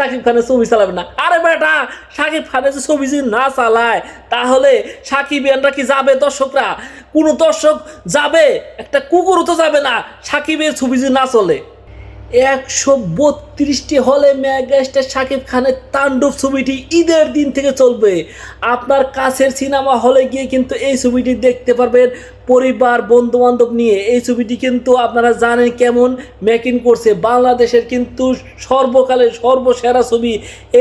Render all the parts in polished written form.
শাকিব খানের ছবি চালাবে না। আরে বেটা, শাকিব খানের যে ছবি যদি না চালায় তাহলে সাকিবিয়ানরা কি যাবে? দর্শকরা, কোনো দর্শক যাবে? একটা কুকুরও তো যাবে না সাকিবের ছবি যদি না চলে। 132টি হলে মেগাস্টার শাকিব খানের তাণ্ডব ছবিটি ঈদের দিন থেকে চলবে। আপনার কাছের সিনেমা হলে গিয়ে কিন্তু এই ছবিটি দেখতে পারবেন পরিবার বন্ধু বান্ধব নিয়ে। এই ছবিটি কিন্তু আপনারা জানেন কেমন মেকিং করছে। বাংলাদেশের কিন্তু সর্বকালের সর্বসেরা ছবি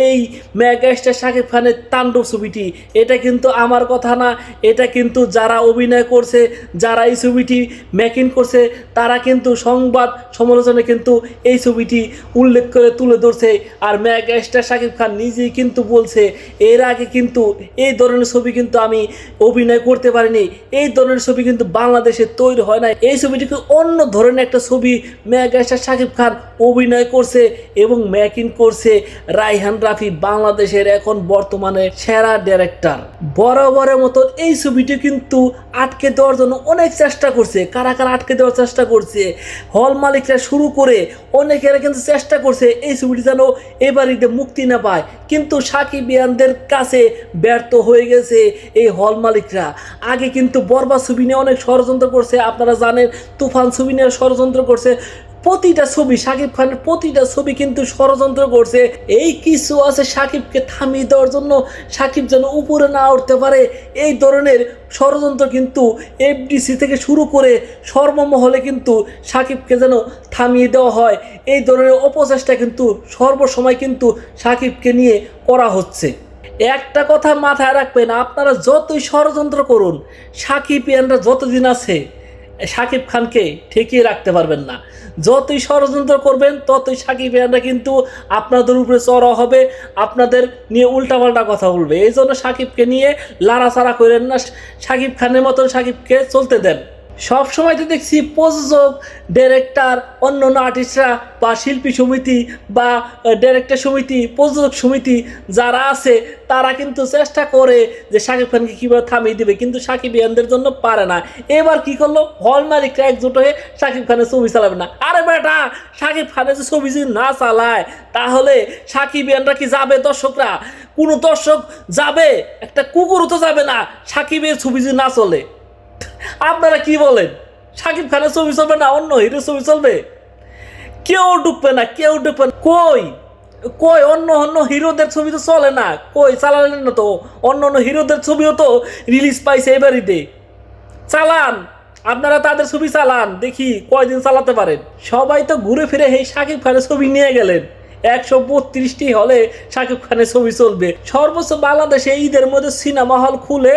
এই মেগাস্টার শাকিব খানের তাণ্ডব ছবিটি। এটা কিন্তু আমার কথা না, এটা কিন্তু যারা অভিনয় করছে, যারা এই ছবিটি মেকিং করছে, তারা কিন্তু সংবাদ সমালোচনায় কিন্তু এই ছবিটি উল্লেখ করে তুলে ধরছে। আর মেগাস্টার শাকিব খান নিজেই কিন্তু বলছে, এর আগে কিন্তু এই ধরনের ছবি কিন্তু আমি অভিনয় করতে পারিনি, এই ধরনের ছবি কিন্তু বাংলাদেশে তৈরি হয় না। এই ছবিটিকে অন্য ধরনের একটা ছবি মেগাস্টার শাকিব খান অভিনয় করছে এবং মেকিং করছে রায়হান রাফি, বাংলাদেশের এখন বর্তমানে সেরা ডাইরেক্টর। বরাবরের মতো এই ছবিটি কিন্তু আটকে দেওয়ার জন্য অনেক চেষ্টা করছে। কারা কারা আটকে দেওয়ার চেষ্টা করছে? হল মালিকরা শুরু করে অনেকেরা কিন্তু চেষ্টা করছে এই ছবিটি যেন এবারে মুক্তি না পায়, কিন্তু সাকিবিয়ানদের কাছে ব্যর্থ হয়ে গেছে এই হল মালিকরা। আগে কিন্তু বরবাদ ছবি নিয়ে অনেক ষড়যন্ত্র করছে, আপনারা জানেন। তুফান ছবি নিয়ে ষড়যন্ত্র করছে। প্রতিটা ছবি, শাকিব খানের প্রতিটা ছবি কিন্তু ষড়যন্ত্র করছে। এই কিছু আছে শাকিবকে থামিয়ে দেওয়ার জন্য, শাকিব যেন উপরে না উঠতে পারে, এই ধরনের ষড়যন্ত্র কিন্তু এফডিসি থেকে শুরু করে সর্বমহলে কিন্তু শাকিবকে যেন থামিয়ে দেওয়া হয়। এই ধরনের অপচেষ্টা কিন্তু সর্বসময় কিন্তু শাকিবকে নিয়ে করা হচ্ছে। একটা কথা মাথায় রাখবেন, আপনারা যতই ষড়যন্ত্র করুন, সাকিবিয়ানরা যতদিন আছে শাকিব খানকে ঠেকিয়ে রাখতে পারবেন না। যতই ষড়যন্ত্র করবেন ততই সাকিবিয়ানরা কিন্তু আপনাদের উপরে চড়া হবে, আপনাদের নিয়ে উল্টাপাল্টা কথা বলবে। এই জন্য সাকিবকে নিয়ে লাড়াচাড়া করেন না, শাকিব খানের মতন সাকিবকে চলতে দেন। সব সময় তো দেখছি প্রযোজক, ডাইরেক্টর, অন্য অন্য আর্টিস্টরা বা শিল্পী সমিতি বা ডাইরেক্টর সমিতি, প্রযোজক সমিতি যারা আছে তারা কিন্তু চেষ্টা করে যে শাকিব খানকে কীভাবে থামিয়ে দেবে, কিন্তু সাকিবিয়ানদের জন্য পারে না। এবার কি করলো? হল মালিকরা একজোট হয়ে শাকিব খানের ছবি চালাবে না। আরে বেটা, শাকিব খানের যে ছবি যদি না চালায় তাহলে সাকিবিয়ানরা কি যাবে? দর্শকরা, কোনো দর্শক যাবে? একটা কুকুরও তো যাবে না সাকিবের ছবি যদি না চলে। আপনারা কি বলেন? শাকিব খানের ছবি চলবে না, অন্য হিরোর ছবি চলবে? কেউ ঢুকবে না, কেউ ঢুকবে না। কই কই অন্য অন্য হিরোদের ছবি তো চলে না, কই চালালেন না তো? অন্য অন্য হিরোদের ছবিও তো রিলিজ পাইছে এবারিতে। চালান, আপনারা তাদের ছবি চালান, দেখি কয়দিন চালাতে পারেন। সবাই তো ঘুরে ফিরে এই শাকিব খানের ছবি নিয়ে গেলেন। 132টি হলে শাকিব খানের ছবি চলবে। সর্বোচ্চ বাংলাদেশে ঈদের মধ্যে সিনেমা হল খুলে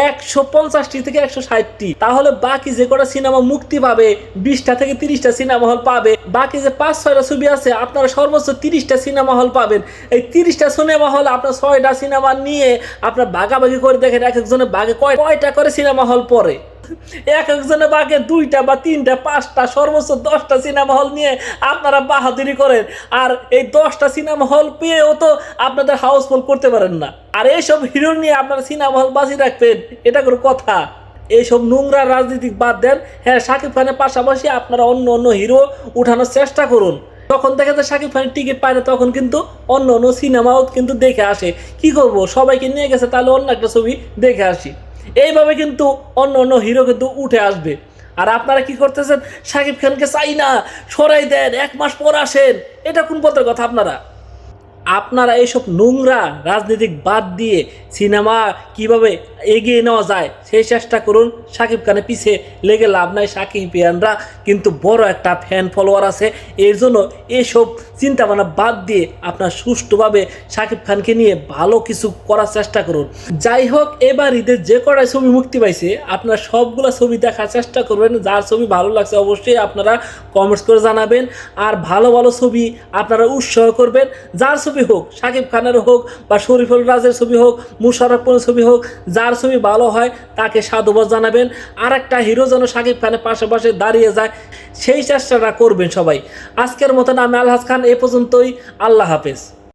150টি থেকে 160টি। তাহলে বাকি যে কটা সিনেমা মুক্তি পাবে 20টা থেকে 30টা সিনেমা হল পাবে। বাকি যে 5-6টা ছবি আছে আপনারা সর্বোচ্চ 30টা সিনেমা হল পাবেন। এই 30টা সিনেমা হল আপনার 6টা সিনেমা নিয়ে আপনার ভাগাভাগি করে দেখেন, এক একজনের ভাগে কয়টা করে সিনেমা হল পড়ে। এক একজনের ভাগে 2টা বা 3টা 5টা সর্বোচ্চ 10টা সিনেমা হল নিয়ে আপনারা বাহাদুরি করেন। আর এই 10টা সিনেমা হল পেয়েও তো আপনাদের হাউসফুল করতে পারেন না। আর এইসব হিরো নিয়ে আপনারা সিনেমা হল বাঁচিয়ে রাখবেন, এটা কোনো কথা? এইসব নোংরা রাজনীতি বাদ দেন। হ্যাঁ, শাকিব খানের পাশাপাশি আপনারা অন্য অন্য হিরো উঠানোর চেষ্টা করুন। তখন দেখা যায় শাকিব খানের টিকিট পায় না, তখন কিন্তু অন্য অন্য সিনেমাও কিন্তু দেখে আসে। কি করব, সবাইকে নিয়ে গেছে, তাহলে অন্য একটা ছবি দেখে আসি। এইভাবে কিন্তু অন্য অন্য হিরো কিন্তু উঠে আসবে। আর আপনারা কি করতেছেন? শাকিব খানকে চাই না, সরাই দেন, 1 মাস পর আসেন। এটা কোন পথের কথা? আপনারা এইসব নোংরা রাজনীতিক বাদ দিয়ে সিনেমা কিভাবে এগিয়ে নেওয়া যায় সেই চেষ্টা করুন। শাকিব খানের পিছে লেগে লাভ নাই। সাকিবিয়ানরা কিন্তু বড় একটা ফ্যান ফলোয়ার আছে, এর জন্য এসব চিন্তাভাবনা বাদ দিয়ে আপনার সুষ্ঠুভাবে শাকিব খানকে নিয়ে ভালো কিছু করার চেষ্টা করুন। যাই হোক, এবার ঈদের যে কটা ছবি মুক্তি পাইছে আপনারা সবগুলো ছবি দেখার চেষ্টা করবেন। যার ছবি ভালো লাগছে অবশ্যই আপনারা কমেন্টস করে জানাবেন। আর ভালো ভালো ছবি আপনারা উৎসাহ করবেন। যার ছবি হোক, শাকিব খানের হোক বা শরীফুল রাজের ছবি হোক, মুশাররফ করিমের ছবি হোক, যার ছবি ভালো হয় তাকে সাধুবাদ জানাবেন। আর একটা হিরো যেন শাকিব খানের পাশে দাঁড়িয়ে যায় সেই চেষ্টাটা করবেন সবাই। আজকের মতন আমি আলহাজ খান, এ পর্যন্তই। আল্লাহ হাফেজ।